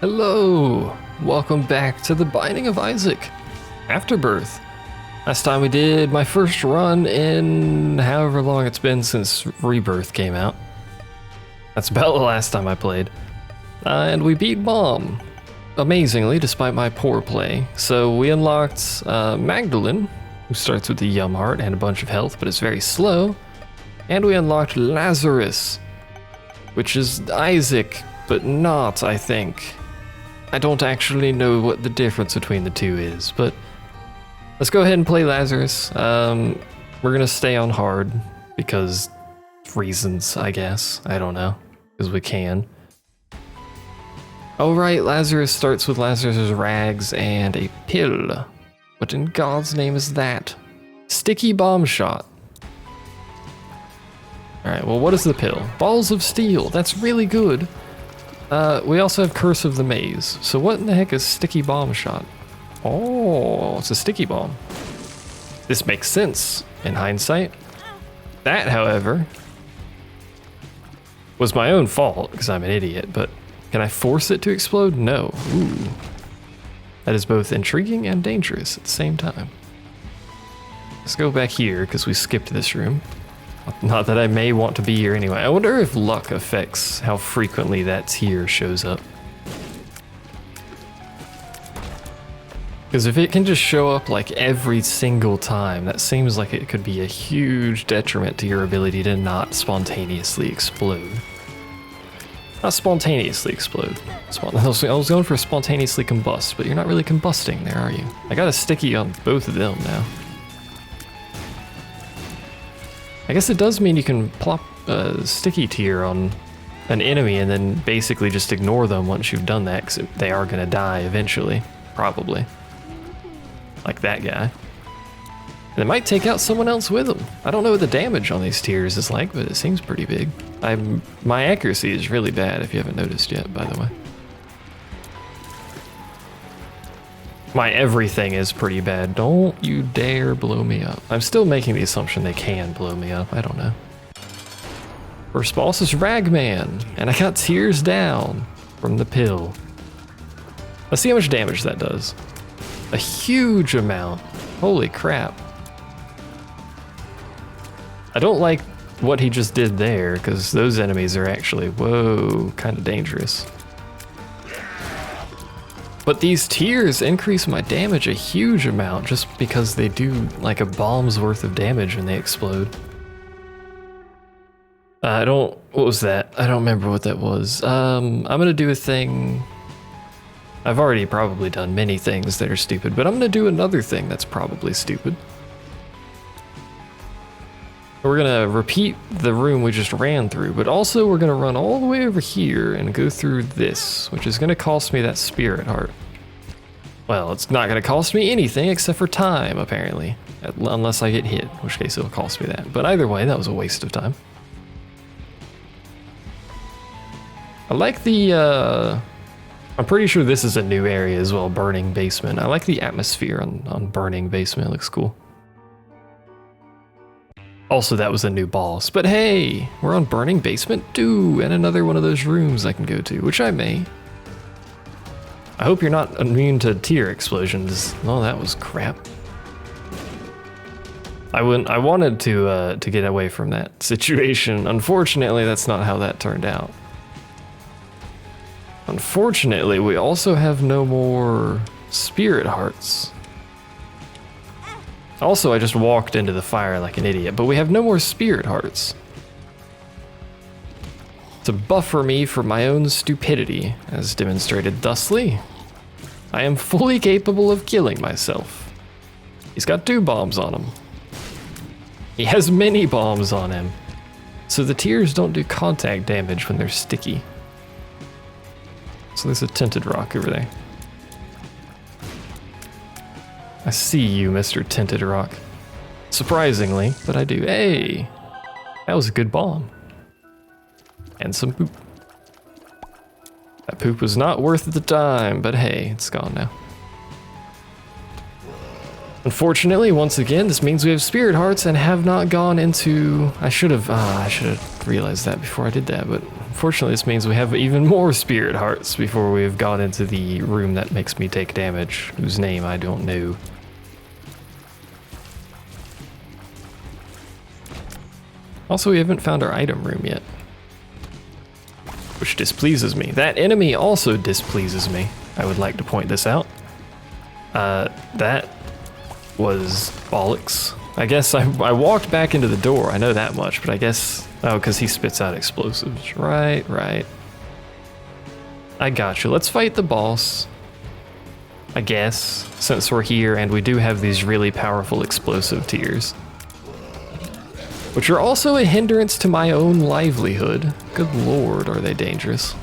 Hello! Welcome back to the Binding of Isaac, Afterbirth. Last time we did my first run in however long it's been since Rebirth came out. That's about the last time I played. And we beat Mom, amazingly, despite my poor play. So we unlocked Magdalene, who starts with the Yum Heart and a bunch of health, but is very slow. And we unlocked Lazarus, which is Isaac, but not, I think. I don't actually know what the difference between the two is, but let's go ahead and play Lazarus. We're gonna stay on hard because reasons, I guess. I don't know, because we can. Oh right, Lazarus starts with Lazarus's rags and a pill. What in God's name is that? Sticky bomb shot. Alright, well what is the pill? Balls of steel, that's really good. We also have Curse of the Maze. So what in the heck is Sticky Bomb Shot? Oh, it's a sticky bomb. This makes sense in hindsight. That, however, was my own fault because I'm an idiot, but can I force it to explode? No. Ooh. That is both intriguing and dangerous at the same time. Let's go back here because we skipped this room. Not that I may want to be here anyway. I wonder if luck affects how frequently that tier shows up. Because if it can just show up like every single time, that seems like it could be a huge detriment to your ability to not spontaneously explode. Not spontaneously explode. I was going for spontaneously combust, but you're not really combusting there, are you? I got a sticky on both of them now. I guess it does mean you can plop a sticky tier on an enemy and then basically just ignore them once you've done that, because they are going to die eventually, probably. Like that guy. And it might take out someone else with them. I don't know what the damage on these tiers is like, but it seems pretty big. My accuracy is really bad if you haven't noticed yet, by the way. My everything is pretty bad. Don't you dare blow me up. I'm still making the assumption they can blow me up. I don't know. First boss is Ragman, and I got tears down from the pill. Let's see how much damage that does. A huge amount. Holy crap. I don't like what he just did there, because those enemies are actually, whoa, kind of dangerous. But these tiers increase my damage a huge amount just because they do like a bomb's worth of damage when they explode. What was that? I don't remember what that was. I'm gonna do a thing. I've already probably done many things that are stupid, but I'm gonna do another thing that's probably stupid. We're gonna repeat the room we just ran through, but also we're gonna run all the way over here and go through this, which is gonna cost me that spirit heart. Well, it's not gonna cost me anything except for time, apparently. Unless I get hit, in which case it'll cost me that. But either way, that was a waste of time. I like the, I'm pretty sure this is a new area as well, Burning Basement. I like the atmosphere on Burning Basement, it looks cool. Also, that was a new boss, but hey, we're on Burning Basement 2 and another one of those rooms I can go to, which I may. I hope you're not immune to tier explosions. Oh, that was crap. I wanted to get away from that situation. Unfortunately, that's not how that turned out. Unfortunately, we also have no more spirit hearts. Also, I just walked into the fire like an idiot, but we have no more spirit hearts. To buffer me for my own stupidity, as demonstrated thusly, I am fully capable of killing myself. He's got 2 bombs on him. He has many bombs on him. So the tiers don't do contact damage when they're sticky. So there's a tinted rock over there. I see you, Mr. Tinted Rock. Surprisingly, but I do. Hey, that was a good bomb. And some poop. That poop was not worth the time, but hey, it's gone now. Unfortunately, once again, this means we have spirit hearts and have not gone into... I should have realized that before I did that, but Fortunately, this means we have even more spirit hearts before we've gone into the room that makes me take damage, whose name I don't know. Also, we haven't found our item room yet, which displeases me. That enemy also displeases me. I would like to point this out. That was bollocks. I guess I walked back into the door, I know that much, but I guess, oh, because he spits out explosives. Right. I got you. Let's fight the boss, I guess, since we're here and we do have these really powerful explosive tiers, which are also a hindrance to my own livelihood. Good lord, are they dangerous.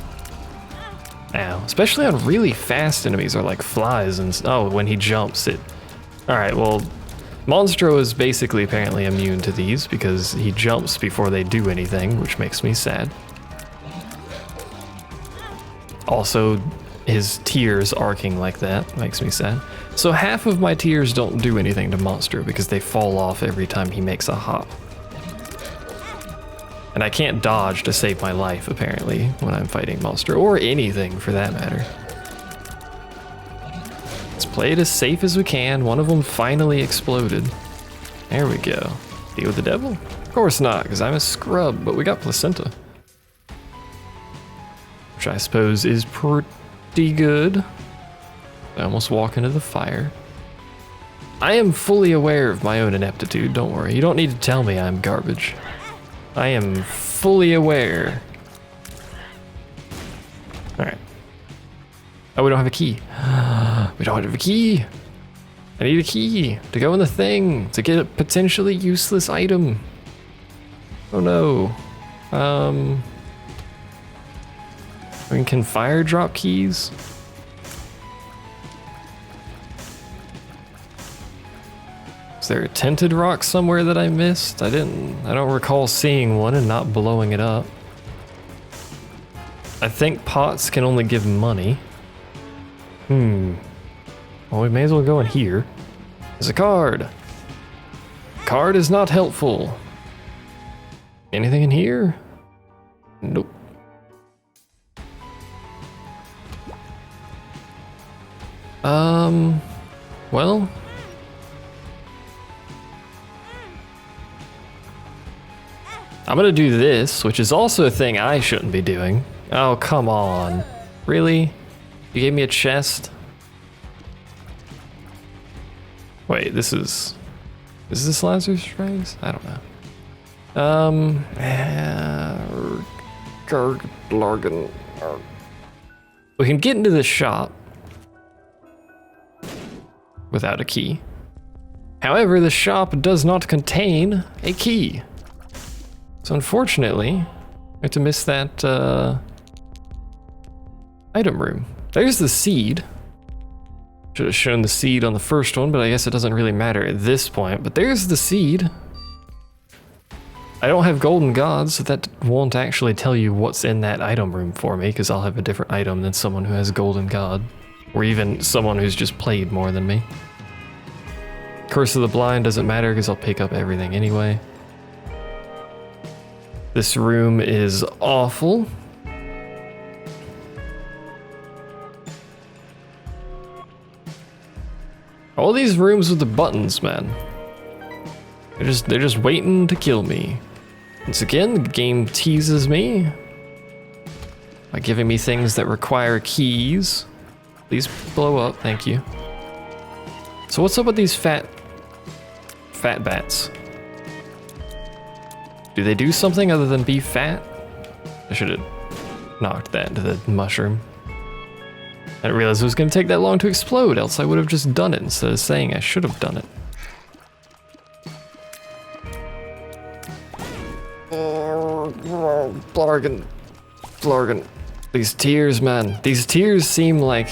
Ow, especially on really fast enemies or like flies and, oh, when he jumps it. Alright, well, Monstro is basically apparently immune to these because he jumps before they do anything, which makes me sad. Also, his tears arcing like that makes me sad. So half of my tears don't do anything to Monstro because they fall off every time he makes a hop. And I can't dodge to save my life, apparently, when I'm fighting Monstro, or anything for that matter. Let's play it as safe as we can. One of them finally exploded. There we go. Deal with the devil? Of course not, because I'm a scrub, but we got placenta, which I suppose is pretty good. I almost walk into the fire. I am fully aware of my own ineptitude, don't worry. You don't need to tell me I'm garbage. I am fully aware. Alright. Oh, we don't have a key. We don't have a key. I need a key to go in the thing to get a potentially useless item. Oh no. I mean, can fire drop keys? Is there a tinted rock somewhere that I missed? I don't recall seeing one and not blowing it up. I think pots can only give money. Well, we may as well go in here. There's a card. Card is not helpful. Anything in here? Nope. Well, I'm gonna do this, which is also a thing I shouldn't be doing. Oh, come on. Really? You gave me a chest? Wait, is this Lazarus Strings? I don't know. We can get into the shop without a key. However, the shop does not contain a key. So unfortunately, I have to miss that item room. There's the seed. Should have shown the seed on the first one, but I guess it doesn't really matter at this point. But there's the seed. I don't have golden gods, so that won't actually tell you what's in that item room for me, because I'll have a different item than someone who has golden god, or even someone who's just played more than me. Curse of the Blind doesn't matter, because I'll pick up everything anyway. This room is awful. All these rooms with the buttons, man. They're just waiting to kill me. Once again, the game teases me by giving me things that require keys. Please blow up, thank you. So what's up with these fat bats? Do they do something other than be fat? I should have knocked that into the mushroom. I didn't realize it was going to take that long to explode, else I would have just done it instead of saying I should have done it. Blargan. These tears, man. These tears seem like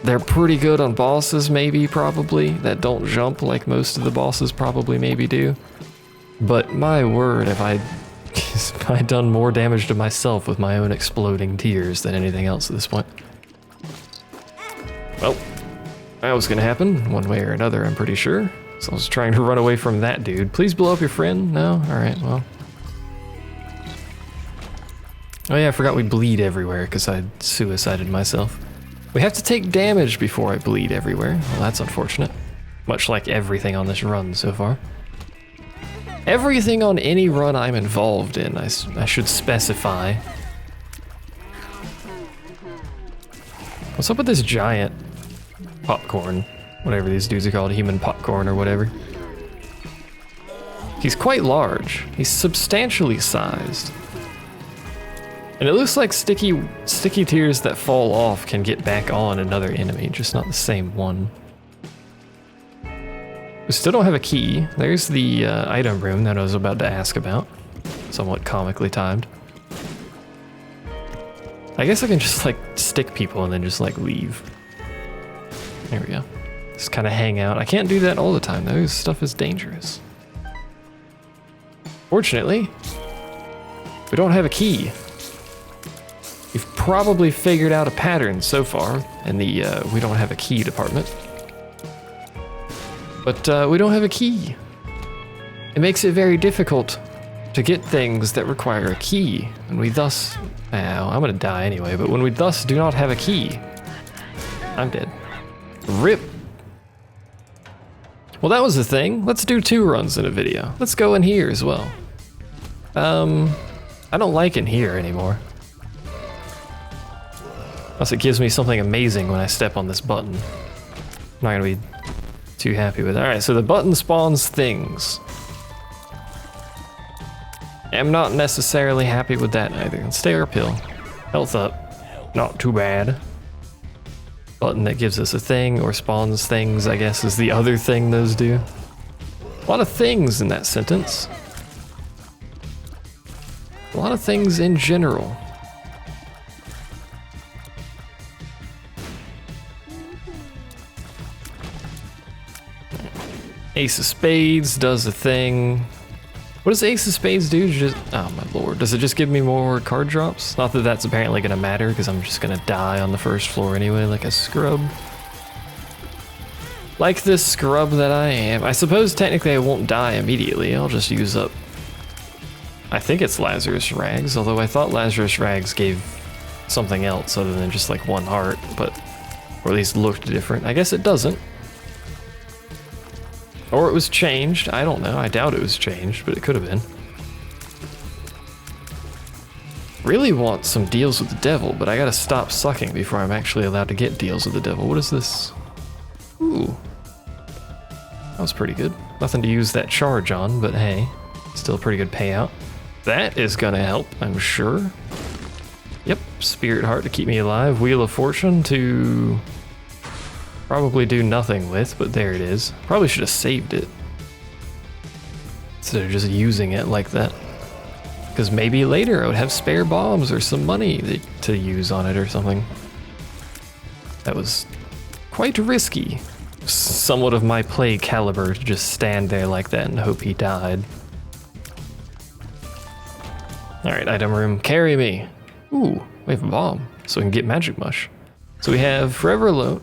they're pretty good on bosses, maybe, probably, that don't jump like most of the bosses probably maybe do. But my word, have I done more damage to myself with my own exploding tears than anything else at this point. Well, that was gonna happen one way or another, I'm pretty sure. So I was trying to run away from that dude. Please blow up your friend? No? Alright, well. Oh yeah, I forgot we bleed everywhere because I suicided myself. We have to take damage before I bleed everywhere. Well, that's unfortunate. Much like everything on this run so far. Everything on any run I'm involved in, I should specify. What's up with this giant popcorn? Whatever these dudes are called, human popcorn or whatever. He's quite large. He's substantially sized. And it looks like sticky tears that fall off can get back on another enemy, just not the same one. We still don't have a key. There's the item room that I was about to ask about. Somewhat comically timed. I guess I can just like stick people and then just like leave. There we go. Just kind of hang out. I can't do that all the time though. This stuff is dangerous. Fortunately, we don't have a key. You've probably figured out a pattern so far in the we don't have a key department. But we don't have a key. It makes it very difficult to get things that require a key, and we thus... Ow, I'm gonna die anyway, but when we thus do not have a key, I'm dead. RIP. Well, that was the thing. Let's do 2 runs in a video. Let's go in here as well. I don't like in here anymore. Unless it gives me something amazing when I step on this button. I'm not gonna be too happy with it. Alright, so the button spawns things. I'm not necessarily happy with that either. Stay our pill. Health up. Not too bad. Button that gives us a thing or spawns things, I guess, is the other thing those do. A lot of things in that sentence. A lot of things in general. Ace of Spades does a thing. What does Ace of Spades do? Just, oh my lord. Does it just give me more card drops? Not that that's apparently gonna matter, because I'm just gonna die on the first floor anyway, like a scrub. Like this scrub that I am. I suppose technically I won't die immediately. I'll just use up... I think it's Lazarus Rags, although I thought Lazarus Rags gave something else other than just like 1 heart, but... or at least looked different. I guess it doesn't. Or it was changed, I don't know, I doubt it was changed, but it could have been. Really want some deals with the devil, but I gotta stop sucking before I'm actually allowed to get deals with the devil. What is this? Ooh. That was pretty good. Nothing to use that charge on, but hey, still a pretty good payout. That is gonna help, I'm sure. Yep, Spirit Heart to keep me alive. Wheel of Fortune to... probably do nothing with, but there it is. Probably should have saved it instead of just using it like that. Because maybe later I would have spare bombs or some money to use on it or something. That was quite risky. Somewhat of my play caliber to just stand there like that and hope he died. Alright, item room, carry me. Ooh, we have a bomb, so we can get Magic Mush. So we have Forever Alone.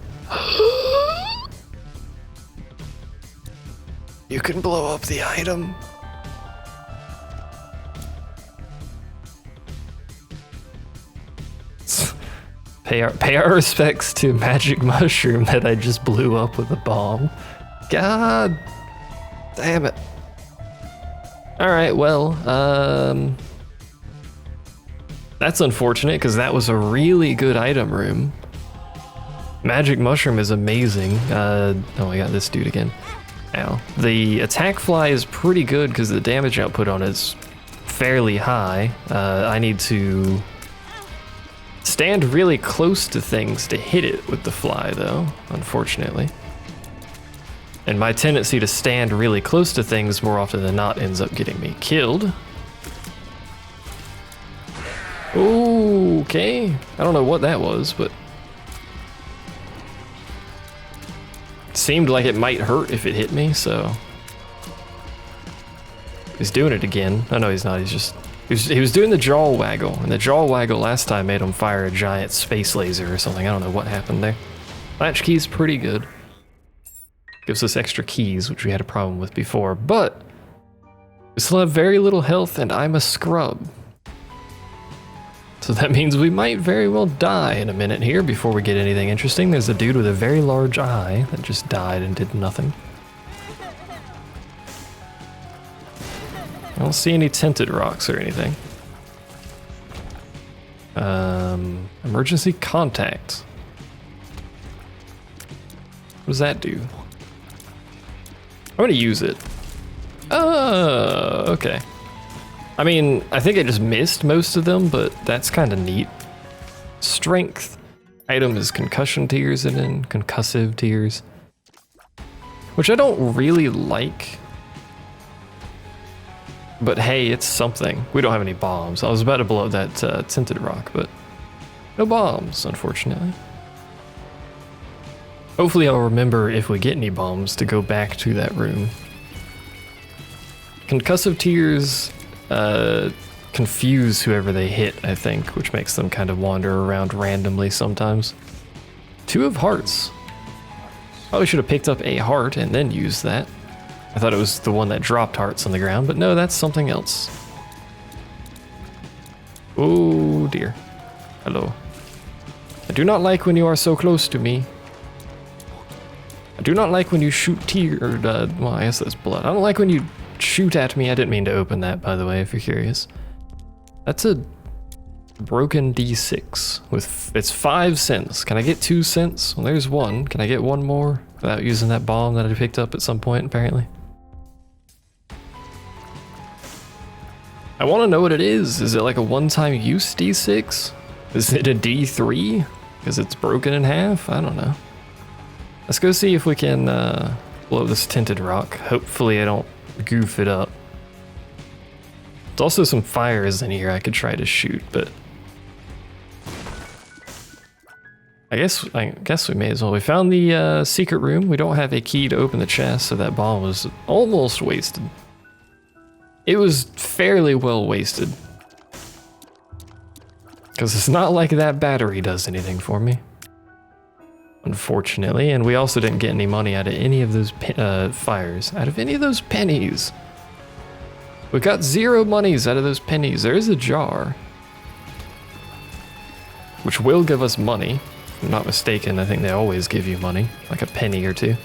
You can blow up the item. Pay our respects to Magic Mushroom that I just blew up with a bomb. God damn it. Alright, well, that's unfortunate because that was a really good item room. Magic Mushroom is amazing. Oh, I got this dude again. Ow. The attack fly is pretty good because the damage output on it is fairly high. I need to stand really close to things to hit it with the fly though, unfortunately. And my tendency to stand really close to things more often than not ends up getting me killed. Okay. I don't know what that was, but seemed like it might hurt if it hit me, so he's doing it again. Oh no, he's not. He was doing the jaw waggle, and the jaw waggle last time made him fire a giant space laser or something. I don't know what happened there. Latch key's pretty good. Gives us extra keys, which we had a problem with before, but we still have very little health, and I'm a scrub. So that means we might very well die in a minute here before we get anything interesting. There's a dude with a very large eye that just died and did nothing. I don't see any tinted rocks or anything. Emergency contact. What does that do? I'm gonna use it. Oh, okay. I mean, I think I just missed most of them, but that's kind of neat. Strength. Item is concussion tears and then concussive tears. Which I don't really like. But hey, it's something. We don't have any bombs. I was about to blow that tinted rock, but no bombs, unfortunately. Hopefully I'll remember if we get any bombs to go back to that room. Concussive tears confuse whoever they hit, I think, which makes them kind of wander around randomly sometimes. 2 of hearts. Probably should have picked up a heart and then used that. I thought it was the one that dropped hearts on the ground, but no, that's something else. Oh dear. Hello. I do not like when you are so close to me. I do not like when you shoot well, I guess that's blood. I don't like when you shoot at me. I didn't mean to open that, by the way, if you're curious. That's a broken D6 with, it's 5 cents. Can I get 2 cents? Well, there's 1. Can I get 1 more without using that bomb that I picked up at some point, apparently? I want to know what it is. Is it like a one-time use D6? Is it a D3? Because it's broken in half? I don't know. Let's go see if we can blow this tinted rock. Hopefully I don't goof it up. There's also some fires in here I could try to shoot, but I guess we may as well. We found the secret room. We don't have a key to open the chest, so that bomb was almost wasted. It was fairly well wasted. Because it's not like that battery does anything for me. Unfortunately, and we also didn't get any money out of any of those fires. Out of any of those pennies. We got 0 monies out of those pennies. There is a jar. Which will give us money. If I'm not mistaken, I think they always give you money. Like a penny or 2.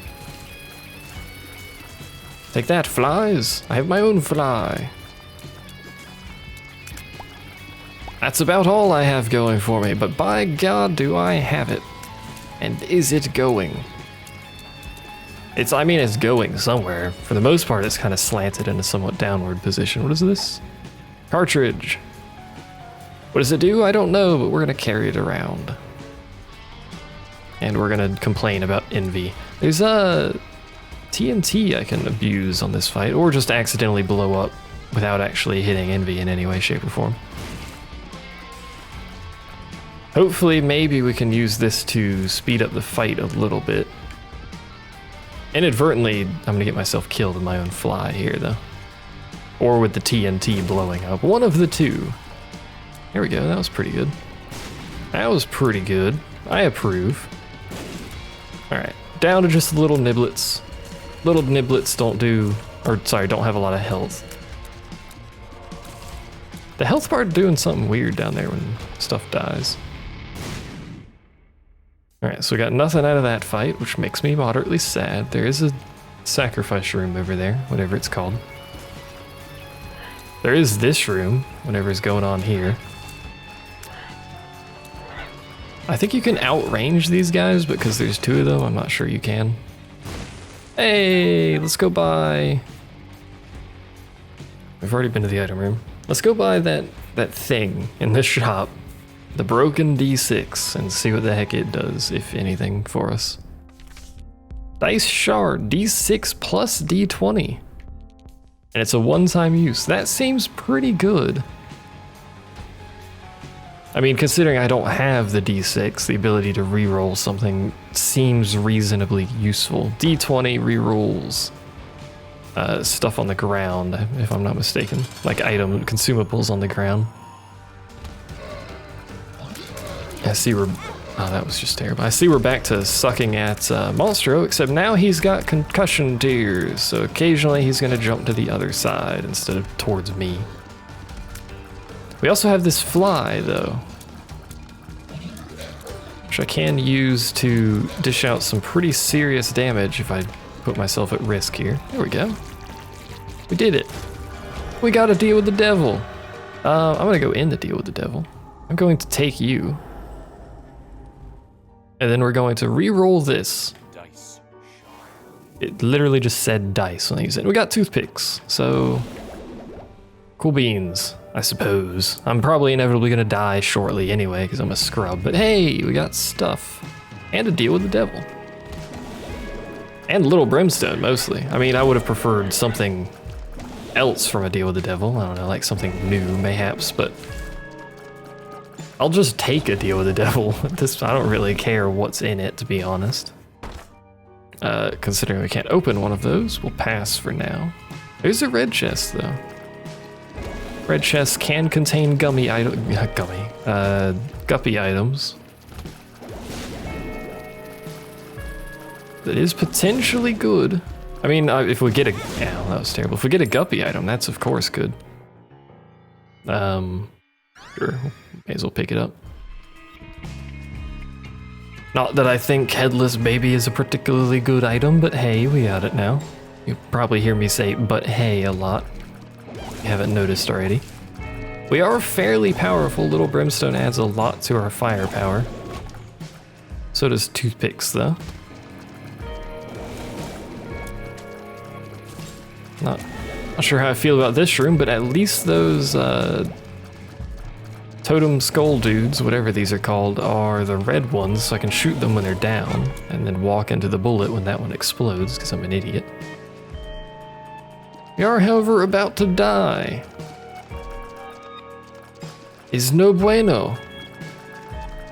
Take that, flies. I have my own fly. That's about all I have going for me, but by God do I have it. And is it going? I mean, it's going somewhere. For the most part, it's kind of slanted in a somewhat downward position. What is this? Cartridge. What does it do? I don't know, but we're gonna carry it around. And we're gonna complain about envy. There's a TNT I can abuse on this fight, or just accidentally blow up without actually hitting envy in any way, shape, or form. Hopefully, maybe we can use this to speed up the fight a little bit. Inadvertently, I'm gonna get myself killed with my own fly here, though. Or with the TNT blowing up. One of the 2. There we go, that was pretty good. That was pretty good. I approve. Alright, down to just little niblets. Little niblets don't have a lot of health. The health bar doing something weird down there when stuff dies. Alright, so we got nothing out of that fight, which makes me moderately sad. There is a sacrifice room over there, whatever it's called. There is this room, whatever's going on here. I think you can outrange these guys because there's 2 of them. I'm not sure you can. Hey, let's go buy... We've already been to the item room. Let's go buy that thing in this shop. The broken D6 and see what the heck it does, if anything, for us. Dice shard, D6 plus D20. And it's a one-time use. That seems pretty good. I mean, considering I don't have the D6, the ability to reroll something seems reasonably useful. D20 rerolls stuff on the ground, if I'm not mistaken. Like item consumables on the ground. I see we're... Oh, that was just terrible. I see we're back to sucking at Monstro, except now he's got concussion tears, so occasionally he's going to jump to the other side instead of towards me. We also have this fly, though. which I can use to dish out some pretty serious damage if I put myself at risk here. There we go. We did it. We got to deal with the devil. I'm gonna go in to deal with the devil. I'm going to take you. And then we're going to re-roll this. It literally just said dice when I use it. We got toothpicks, so cool beans, I suppose. I'm probably inevitably gonna die shortly anyway because I'm a scrub, but hey, we got stuff. And to deal with the devil. And a little brimstone, mostly. I mean, I would have preferred something else from a deal with the devil. I don't know, like something new, mayhaps, but I'll just take a deal with the devil. I don't really care what's in it, to be honest. Considering we can't open one of those, we'll pass for now. There's a red chest, though. Red chests can contain guppy items. That is potentially good. I mean, if we get a... Yeah, that was terrible. If we get a guppy item, that's of course good. Sure, may as well pick it up. Not that I think Headless Baby is a particularly good item, but hey, we got it now. You'll probably hear me say "but hey" a lot. You haven't noticed already. We are fairly powerful. Little Brimstone adds a lot to our firepower. So does Toothpicks, though. Not sure how I feel about this room, but at least those Totem Skull dudes, whatever these are called, are the red ones, so I can shoot them when they're down, and then walk into the bullet when that one explodes, because I'm an idiot. We are, however, about to die. Is no bueno.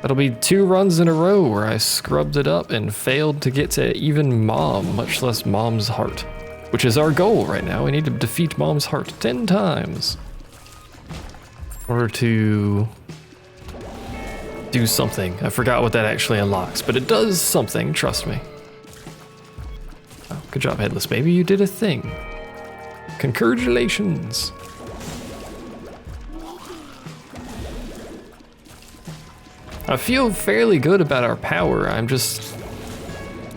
That'll be 2 runs in a row where I scrubbed it up and failed to get to even Mom, much less Mom's heart. Which is our goal right now. We need to defeat Mom's heart 10 times. In order to do something. I forgot what that actually unlocks, but it does something, trust me. Oh, good job, Headless Baby, you did a thing. Congratulations. I feel fairly good about our power. I'm just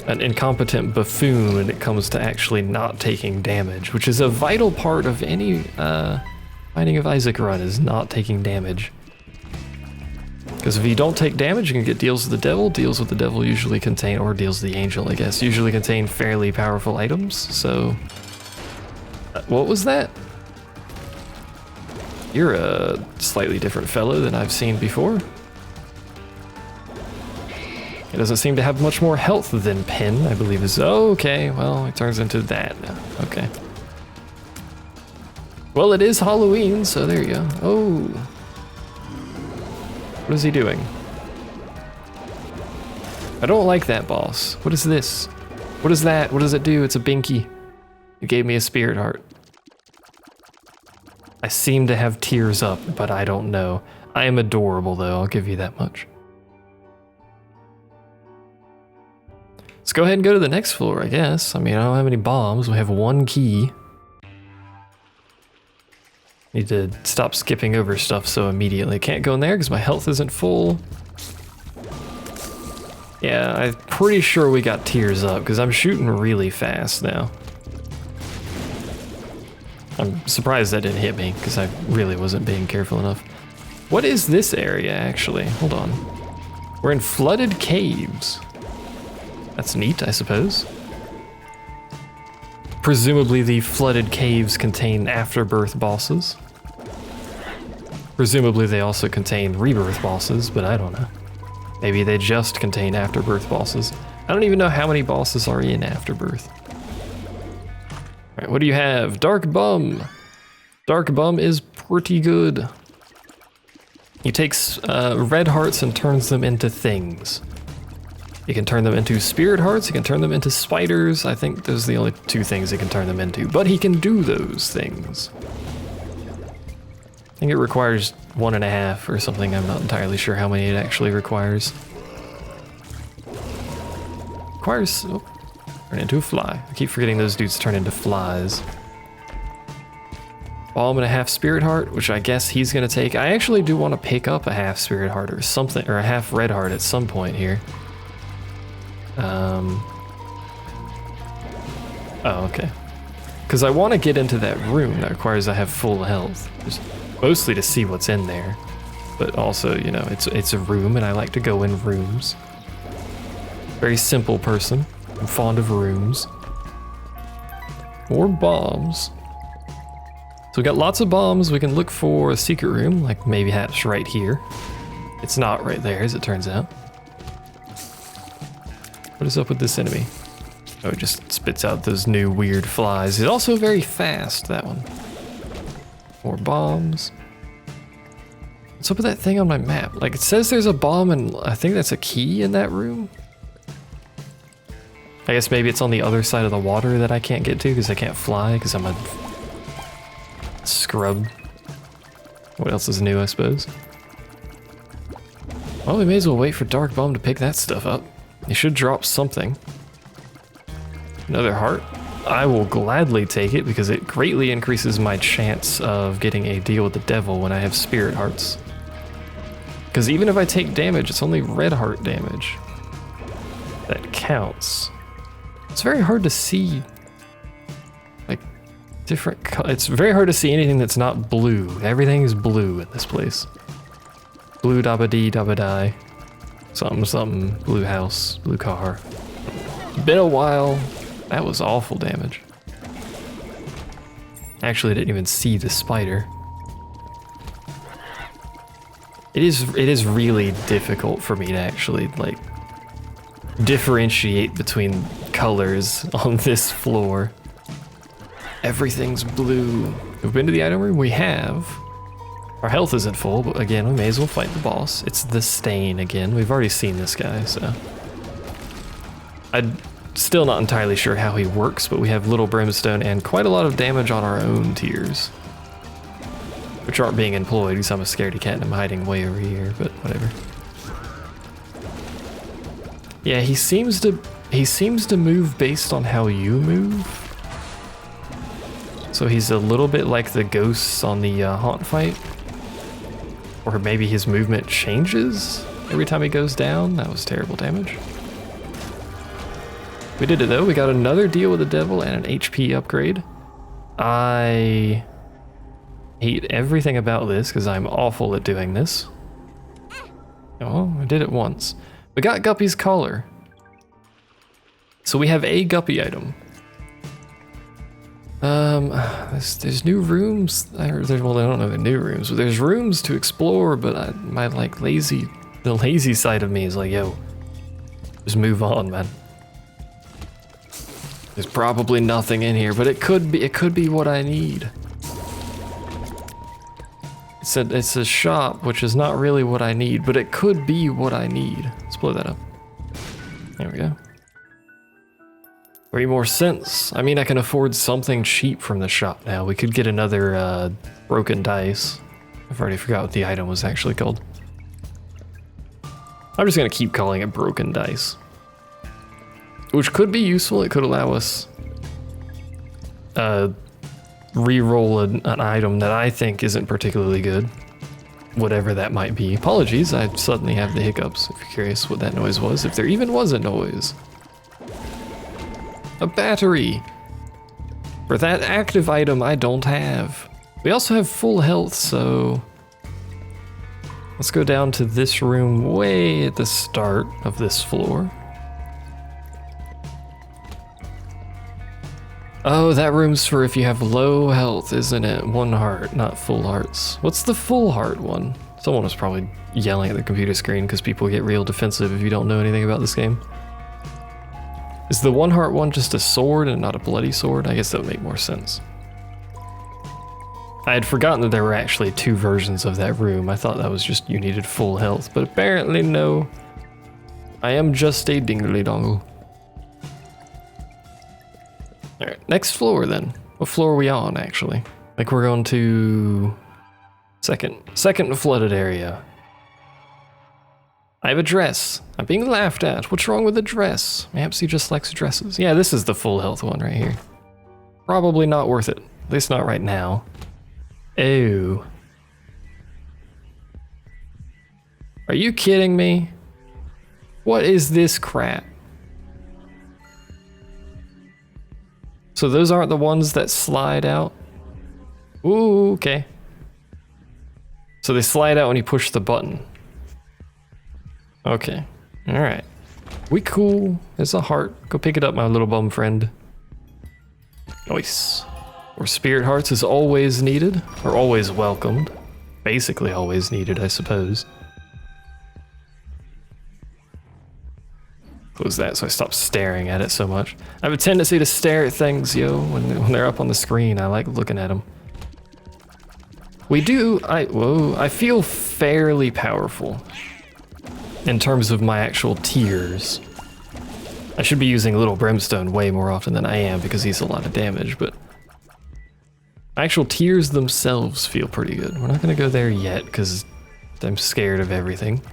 an incompetent buffoon when it comes to actually not taking damage, which is a vital part of any Binding of Isaac run, is not taking damage. Because if you don't take damage, you can get deals with the devil. Deals with the devil usually contain, or deals with the angel, I guess, usually contain fairly powerful items, so... what was that? You're a slightly different fellow than I've seen before. It doesn't seem to have much more health than Pin, I believe is... oh, okay, well, it turns into that now. Okay. Well, it is Halloween, so there you go. Oh. What is he doing? I don't like that boss. What is this? What is that? What does it do? It's a binky. It gave me a spirit heart. I seem to have tears up, but I don't know. I am adorable, though, I'll give you that much. Let's go ahead and go to the next floor, I guess. I mean, I don't have any bombs. We have 1 key. Need to stop skipping over stuff so immediately. Can't go in there because my health isn't full. Yeah, I'm pretty sure we got tears up because I'm shooting really fast now. I'm surprised that didn't hit me because I really wasn't being careful enough. What is this area, actually? Hold on. We're in flooded caves. That's neat, I suppose. Presumably the flooded caves contain Afterbirth bosses. Presumably they also contain Rebirth bosses, but I don't know. Maybe they just contain Afterbirth bosses. I don't even know how many bosses are in Afterbirth. Alright, what do you have? Dark Bum. Dark Bum is pretty good. He takes red hearts and turns them into things. You can turn them into spirit hearts, you can turn them into spiders. I think those are the only 2 things he can turn them into, but he can do those things. I think it requires 1.5 or something. I'm not entirely sure how many it actually requires. Requires, oh, turn into a fly. I keep forgetting those dudes turn into flies. Bomb and a half spirit heart, which I guess he's gonna take. I actually do want to pick up a half spirit heart or something, or a half red heart at some point here. Oh, okay. Because I want to get into that room that requires I have full health. Just mostly to see what's in there. But also, you know, it's a room and I like to go in rooms. Very simple person. I'm fond of rooms. More bombs. So we got lots of bombs. We can look for a secret room, like maybe hatch right here. It's not right there, as it turns out. What is up with this enemy? Oh, it just spits out those new weird flies. It's also very fast, that one. More bombs. What's up with that thing on my map? Like, it says there's a bomb and I think that's a key in that room. I guess maybe it's on the other side of the water that I can't get to because I can't fly because I'm a scrub. What else is new, I suppose? Well, we may as well wait for Dark Bomb to pick that stuff up. He should drop something. Another heart. I will gladly take it because it greatly increases my chance of getting a deal with the devil when I have spirit hearts. Because even if I take damage, it's only red heart damage that counts. It's very hard to see, like, different it's very hard to see anything that's not blue. Everything is blue in this place. Blue dabba dee dabba die. Something something, blue house, blue car. Been a while. That was awful damage. Actually, I didn't even see the spider. It is really difficult for me to actually, like, differentiate between colors on this floor. Everything's blue. We've been to the item room? We have. Our health isn't full, but again, we may as well fight the boss. It's the Stain again. We've already seen this guy, so. I'm still not entirely sure how he works, but we have little brimstone and quite a lot of damage on our own tiers. Which aren't being employed because I'm a scaredy cat and I'm hiding way over here, but whatever. Yeah, he seems to move based on how you move. So he's a little bit like the ghosts on the haunt fight. Or maybe his movement changes every time he goes down. That was terrible damage. We did it though. We got another deal with the devil and an HP upgrade. I hate everything about this because I'm awful at doing this. Oh, I did it once. We got Guppy's collar. So we have a Guppy item. There's new rooms. Well, I don't know the new rooms, but there's rooms to explore. But my like the lazy side of me is like, yo, just move on, man. There's probably nothing in here, but it could be what I need. It's a shop, which is not really what I need, but it could be what I need. Let's blow that up. There we go. 3 more cents. I mean, I can afford something cheap from the shop now. We could get another broken dice. I've already forgot what the item was actually called. I'm just gonna keep calling it broken dice. Which could be useful. It could allow us re-roll an item that I think isn't particularly good. Whatever that might be. Apologies, I suddenly have the hiccups, if you're curious what that noise was. If there even was a noise. A battery! For that active item I don't have. We also have full health, so let's go down to this room way at the start of this floor. Oh, that room's for if you have low health, isn't it? 1 heart, not full hearts. What's the full heart one? Someone was probably yelling at the computer screen because people get real defensive if you don't know anything about this game. Is the 1 heart one just a sword and not a bloody sword? I guess that would make more sense. I had forgotten that there were actually 2 versions of that room. I thought that was just you needed full health, but apparently no. I am just a dingly dongle. Alright, next floor then. What floor are we on actually? Like we're going to second flooded area. I have a dress. I'm being laughed at. What's wrong with the dress? Perhaps he just likes dresses. Yeah, this is the full health one right here. Probably not worth it. At least not right now. Ew. Are you kidding me? What is this crap? So those aren't the ones that slide out? Ooh, okay. So they slide out when you push the button. Okay, all right. We cool, there's a heart. Go pick it up, my little bum friend. Nice. Or spirit hearts is always needed, or always welcomed. Basically always needed, I suppose. Close that so I stop staring at it so much. I have a tendency to stare at things, yo, when they're up on the screen. I like looking at them. I feel fairly powerful in terms of my actual tiers. I should be using Little Brimstone way more often than I am because he's a lot of damage, but actual tiers themselves feel pretty good. We're not gonna go there yet because I'm scared of everything.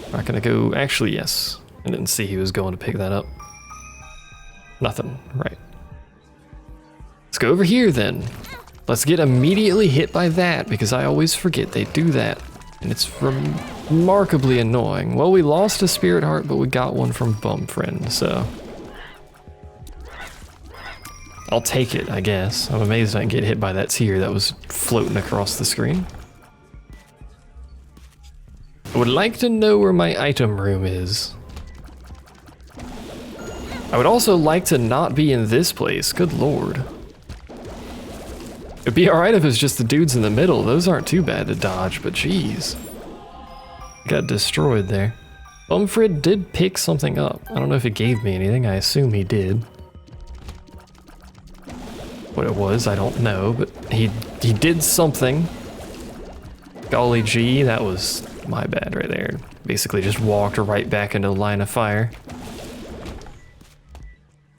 We're not gonna go, actually yes. I didn't see he was going to pick that up. Nothing, right. Let's go over here then. Let's get immediately hit by that because I always forget they do that. And it's remarkably annoying. Well, we lost a spirit heart, but we got one from Bum Friend, so. I'll take it, I guess. I'm amazed I didn't get hit by that tier that was floating across the screen. I would like to know where my item room is. I would also like to not be in this place, good lord. It'd be alright if it's just the dudes in the middle, those aren't too bad to dodge, but jeez. Got destroyed there. Bumfred did pick something up. I don't know if it gave me anything, I assume he did. What it was, I don't know, but he did something. Golly gee, that was my bad right there. Basically just walked right back into the line of fire.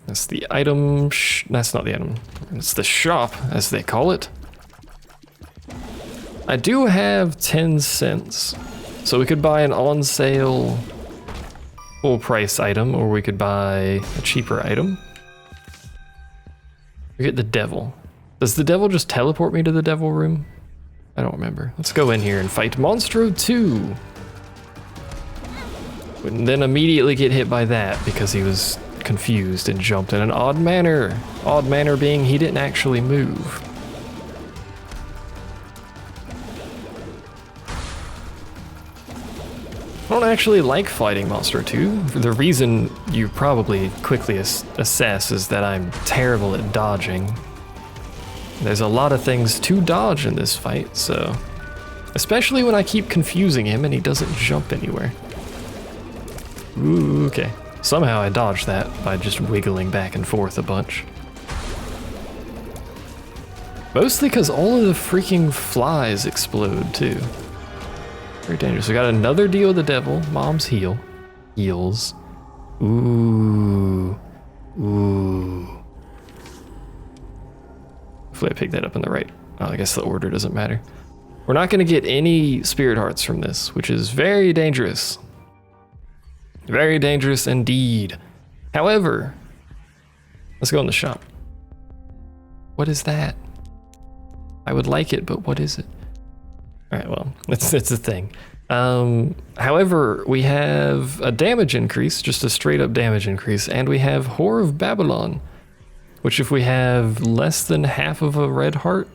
That's the item, that's not the item. It's the shop, as they call it. I do have 10 cents, so we could buy an on sale full price item, or we could buy a cheaper item. We get the devil. Does the devil just teleport me to the devil room? I don't remember. Let's go in here and fight Monstro 2. And then immediately get hit by that because he was confused and jumped in an odd manner. Odd manner being he didn't actually move. I don't actually like fighting Monster 2. The reason you probably quickly assess is that I'm terrible at dodging. There's a lot of things to dodge in this fight, so. Especially when I keep confusing him and he doesn't jump anywhere. Ooh, okay. Somehow I dodged that by just wiggling back and forth a bunch. Mostly because all of the freaking flies explode too. Very dangerous. We got another deal with the devil. Mom's heals. Ooh. Ooh. Hopefully I picked that up in the right. Oh, I guess the order doesn't matter. We're not going to get any spirit hearts from this, which is very dangerous. Very dangerous indeed. However, let's go in the shop. What is that? I would like it, but what is it? All right, well, it's a thing. However, we have a damage increase, just a straight up damage increase, and we have Whore of Babylon, which if we have less than half of a red heart,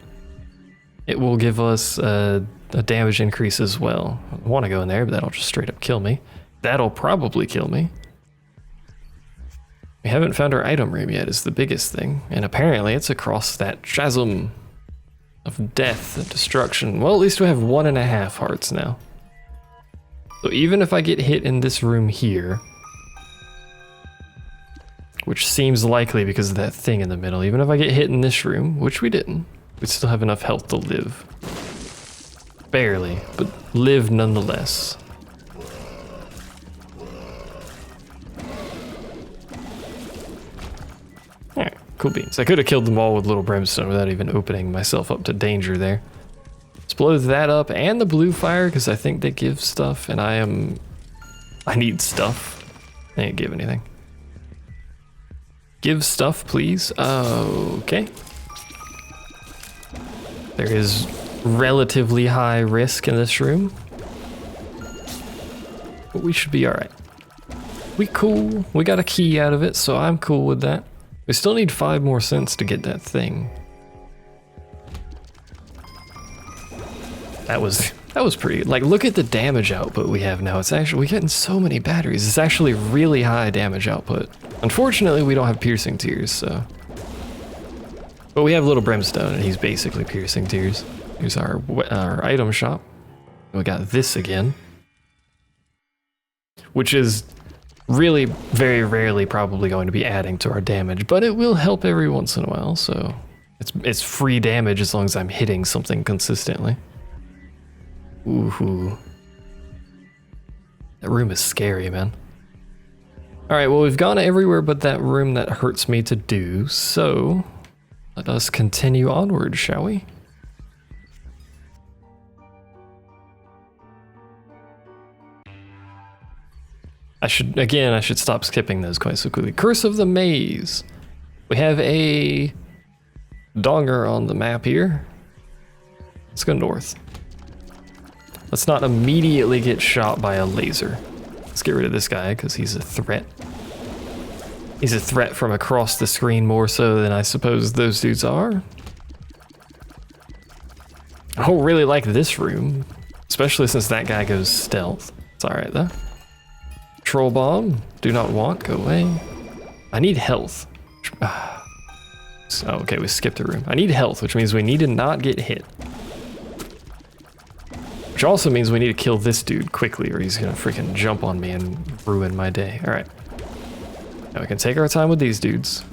it will give us a damage increase as well. I want to go in there, but that'll just straight up kill me. That'll probably kill me. We haven't found our item room yet is the biggest thing, and apparently it's across that chasm of death and destruction. Well, at least we have 1.5 hearts now. So even if I get hit in this room here, which seems likely because of that thing in the middle, even if I get hit in this room, which we didn't, we still have enough health to live. Barely, but live nonetheless. Alright, cool beans. I could have killed them all with Little Brimstone without even opening myself up to danger there. Let's blow that up and the blue fire because I think they give stuff and I need stuff. They didn't give anything. Give stuff, please. Okay. There is relatively high risk in this room. But we should be alright. We cool. We got a key out of it, so I'm cool with that. We still need 5 more cents to get that thing. That was pretty, like, look at the damage output we have now. It's actually, we're getting so many batteries. It's actually really high damage output. Unfortunately, we don't have piercing tears, so. But we have little brimstone, and he's basically piercing tears. Here's our item shop. We got this again, which is really very rarely probably going to be adding to our damage, but it will help every once in a while, so it's free damage as long as I'm hitting something consistently. Ooh. That room is scary, man. Alright, well, we've gone everywhere but that room that hurts me to do, so let us continue onward, shall we? I should stop skipping those quite so quickly. Curse of the Maze. We have a donger on the map here. Let's go north. Let's not immediately get shot by a laser. Let's get rid of this guy because he's a threat. He's a threat from across the screen more so than I suppose those dudes are. I don't really like this room, especially since that guy goes stealth. It's alright though. Troll bomb, do not want, go away. I need health. Oh, okay, we skipped a room. I need health, which means we need to not get hit. Which also means we need to kill this dude quickly or he's gonna freaking jump on me and ruin my day. All right. Now we can take our time with these dudes.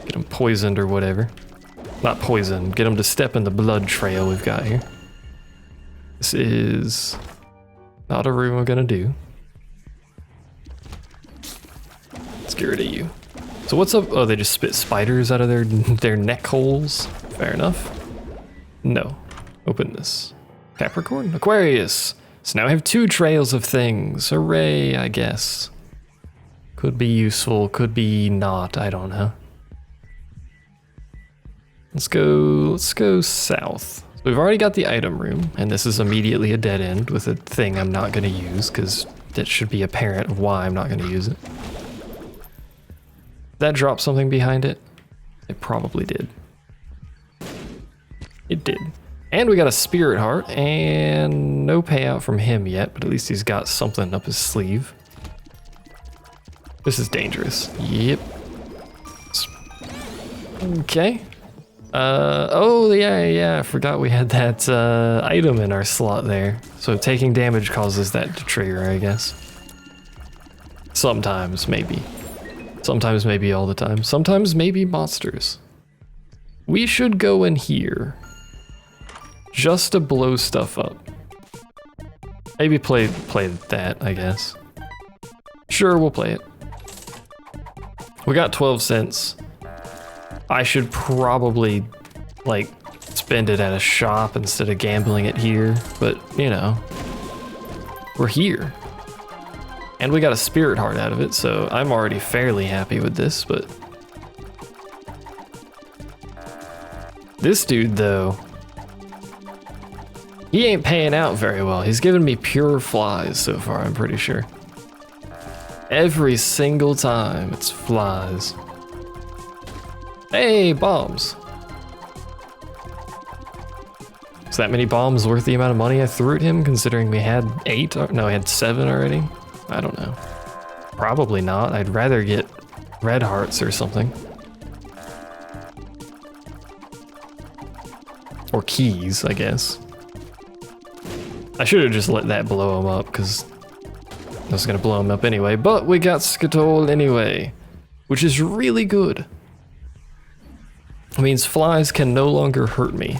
Get them poisoned or whatever. Not poisoned, get them to step in the blood trail we've got here. This is not a room I'm gonna do. Let's get rid of you. So what's up? Oh, they just spit spiders out of their neck holes. Fair enough. No. Open this. Capricorn? Aquarius. So now I have 2 trails of things. Hooray, I guess. Could be useful, could be not, I don't know. Let's go south. So we've already got the item room, and this is immediately a dead end with a thing I'm not gonna use, because that should be apparent of why I'm not gonna use it. That dropped something behind it? It probably did. It did. And we got a spirit heart, and no payout from him yet, but at least he's got something up his sleeve. This is dangerous. Yep. Okay. Oh yeah, I forgot we had that item in our slot there. So taking damage causes that to trigger, I guess. Sometimes, maybe. Sometimes, maybe all the time. Sometimes, maybe monsters. We should go in here. Just to blow stuff up. Maybe play that, I guess. Sure, we'll play it. We got 12 cents. I should probably, like, spend it at a shop instead of gambling it here, but, you know, we're here. And we got a spirit heart out of it, so I'm already fairly happy with this, but this dude, though, he ain't paying out very well. He's giving me pure flies so far, I'm pretty sure. Every single time, it's flies. Hey, bombs. Is that many bombs worth the amount of money I threw at him, considering we had 8? No, we had 7 already? I don't know. Probably not. I'd rather get red hearts or something. Or keys, I guess. I should have just let that blow him up, because I was going to blow him up anyway. But we got Skitol anyway, which is really good. It means flies can no longer hurt me.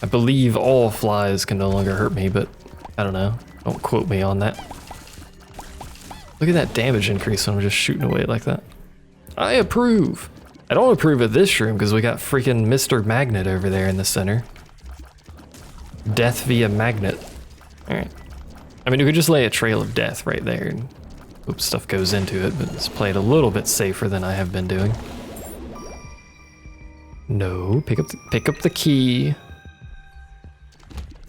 I believe all flies can no longer hurt me, but I don't know. Don't quote me on that. Look at that damage increase when I'm just shooting away like that. I approve. I don't approve of this room because we got freaking Mr. Magnet over there in the center. Death via magnet. Alright. I mean, we could just lay a trail of death right there and hope stuff goes into it, but let's play it a little bit safer than I have been doing. No, pick up the key.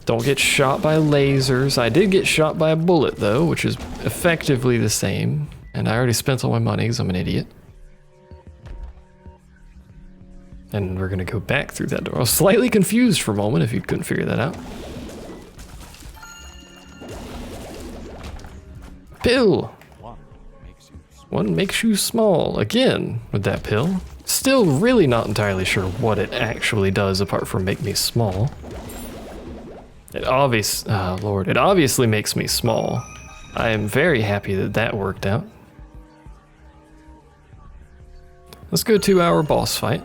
Don't get shot by lasers. I did get shot by a bullet though, which is effectively the same. And I already spent all my money because I'm an idiot. And we're gonna go back through that door. I was slightly confused for a moment if you couldn't figure that out. Pill! One makes you small. Again, with that pill. Still really not entirely sure what it actually does apart from make me small. It obviously makes me small. I am very happy that that worked out. Let's go to our boss fight.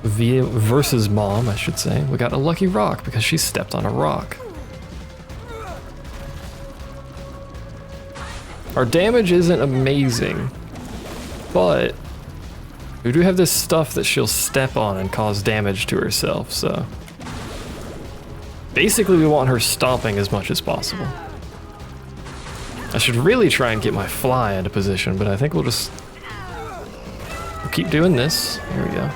Versus Mom, I should say. We got a lucky rock because she stepped on a rock. Our damage isn't amazing, but we do have this stuff that she'll step on and cause damage to herself, so basically we want her stomping as much as possible. I should really try and get my fly into position, but I think we'll keep doing this. Here we go.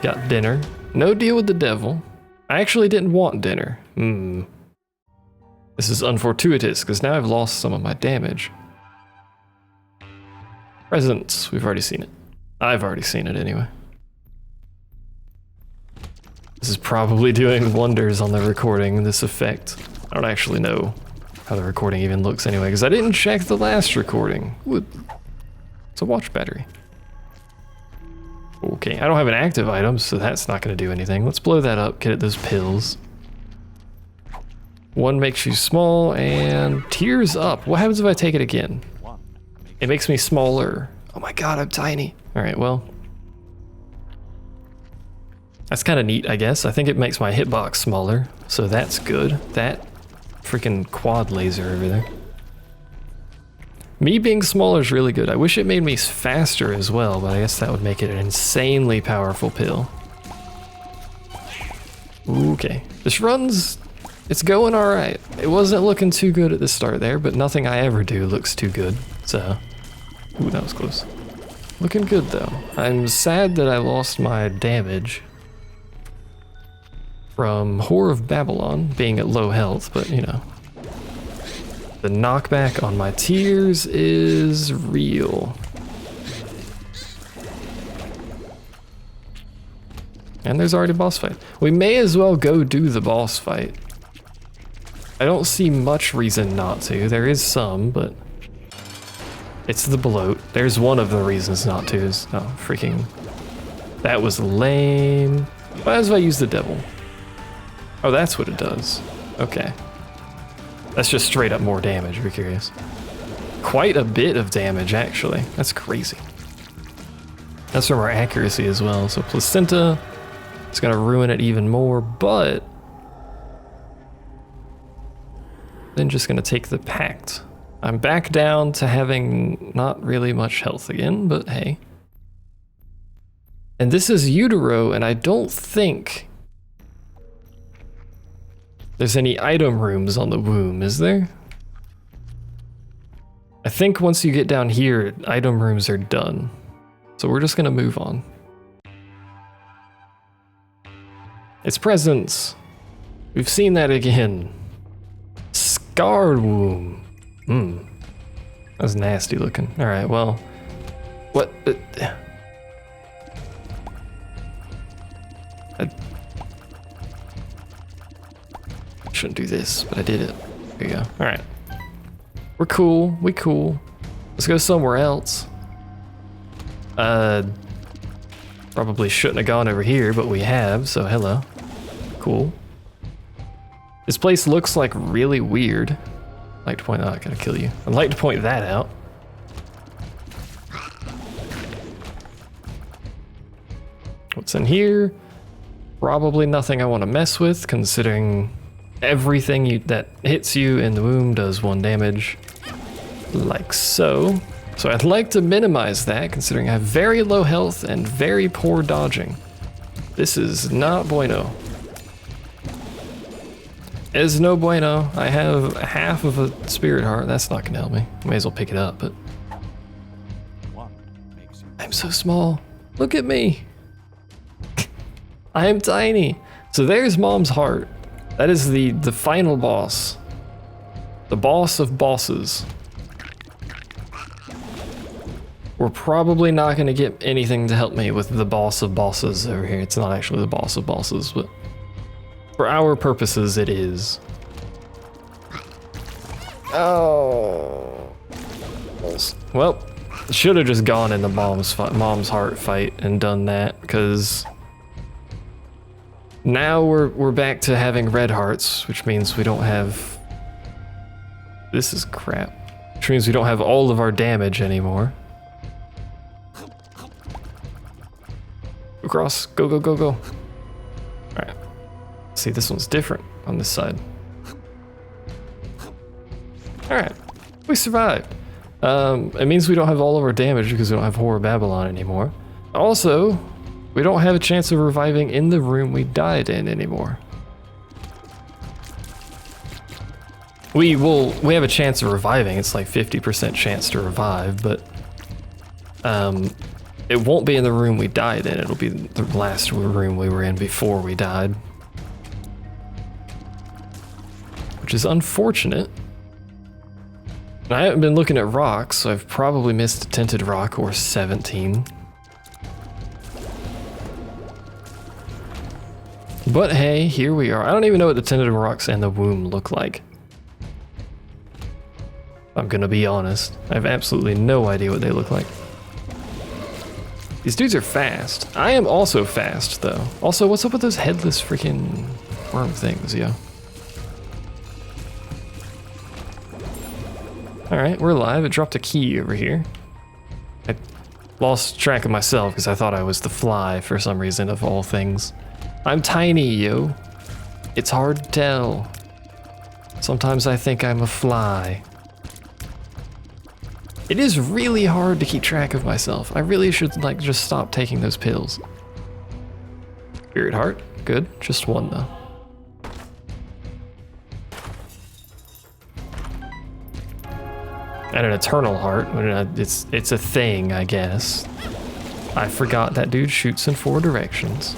Got dinner. No deal with the devil. I actually didn't want dinner. This is unfortuitous, because now I've lost some of my damage. Presents. We've already seen it. I've already seen it anyway. This is probably doing wonders on the recording, this effect. I don't actually know how the recording even looks anyway, because I didn't check the last recording. Ooh, it's a watch battery. Okay, I don't have an active item, so that's not going to do anything. Let's blow that up, get at those pills. One makes you small, and tears up. What happens if I take it again? It makes me smaller. Oh my god, I'm tiny. Alright, well. That's kind of neat, I guess. I think it makes my hitbox smaller, so that's good. That freaking quad laser over there. Me being smaller is really good. I wish it made me faster as well, but I guess that would make it an insanely powerful pill. Okay, this runs, it's going alright. It wasn't looking too good at the start there, but nothing I ever do looks too good, so. Ooh, that was close. Looking good though. I'm sad that I lost my damage from Whore of Babylon being at low health, but you know. The knockback on my tears is real. And there's already a boss fight. We may as well go do the boss fight. I don't see much reason not to. There is some, but it's the bloat. There's one of the reasons not to is, oh, freaking, that was lame. Might as well use the devil. Oh, that's what it does. Okay. That's just straight up more damage, if you're curious. Quite a bit of damage, actually. That's crazy. That's from our accuracy as well. So placenta, it's gonna ruin it even more, but then just gonna take the pact. I'm back down to having not really much health again, but hey. And this is utero, and I don't think there's any item rooms on the womb, is there? I think once you get down here, item rooms are done. So we're just gonna move on. It's presents. We've seen that again. Scarred womb. That's nasty looking. All right, well, what? I shouldn't do this, but I did it. There you go. All right, we're cool. We cool. Let's go somewhere else. Probably shouldn't have gone over here, but we have. So hello. Cool. This place looks like really weird. I'd like to point out, I gotta kill you. I'd like to point that out. What's in here? Probably nothing I want to mess with, considering everything that hits you in the womb does 1 damage. Like so. So I'd like to minimize that, considering I have very low health and very poor dodging. This is not bueno. Is no bueno. I have half of a spirit heart. That's not gonna help me. May as well pick it up, but I'm so small. Look at me. I am tiny. So there's Mom's Heart. That is the final boss. The boss of bosses. We're probably not going to get anything to help me with the boss of bosses over here. It's not actually the boss of bosses, but for our purposes, it is. Oh. Well, should have just gone in the Mom's Heart fight and done that, because now we're back to having red hearts, which means we don't have... This is crap. Which means we don't have all of our damage anymore. Across, go, go, go, go. All right. See, this one's different on this side. All right, we survived. It means we don't have all of our damage because we don't have Horror Babylon anymore. Also, we don't have a chance of reviving in the room we died in anymore. We have a chance of reviving. It's like 50% chance to revive, but it won't be in the room we died in. It'll be the last room we were in before we died. Which is unfortunate. And I haven't been looking at rocks, so I've probably missed a tinted rock or 17. But hey, here we are. I don't even know what the tinted rocks and the womb look like. I'm gonna be honest. I have absolutely no idea what they look like. These dudes are fast. I am also fast, though. Also, what's up with those headless freaking worm things, yo? Alright, we're alive. It dropped a key over here. I lost track of myself because I thought I was the fly for some reason, of all things. I'm tiny, yo. It's hard to tell. Sometimes I think I'm a fly. It is really hard to keep track of myself. I really should, like, just stop taking those pills. Spirit heart, good. Just one, though. And an eternal heart. It's a thing, I guess. I forgot that dude shoots in 4 directions.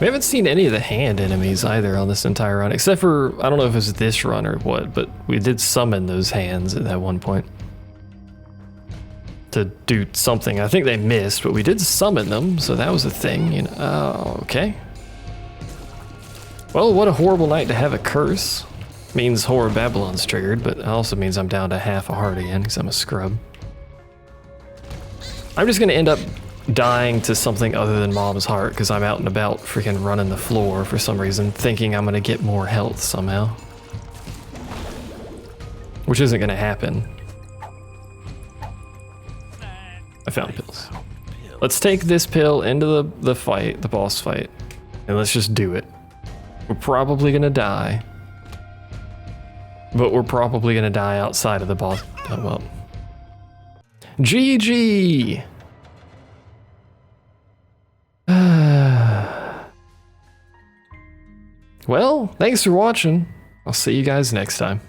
We haven't seen any of the hand enemies either on this entire run, except for, I don't know if it was this run or what, but we did summon those hands at that one point to do something. I think they missed, but we did summon them, so that was a thing, you know. Oh, okay. Well, what a horrible night to have a curse. Means Horror Babylon's triggered, but it also means I'm down to half a heart again, because I'm a scrub. I'm just gonna end up dying to something other than Mom's Heart because I'm out and about freaking running the floor for some reason, thinking I'm gonna get more health somehow. Which isn't gonna happen. I found pills. Let's take this pill into the fight, the boss fight, and let's just do it. We're probably gonna die. But we're probably gonna die outside of the boss. Oh well. GG! Well, thanks for watching. I'll see you guys next time.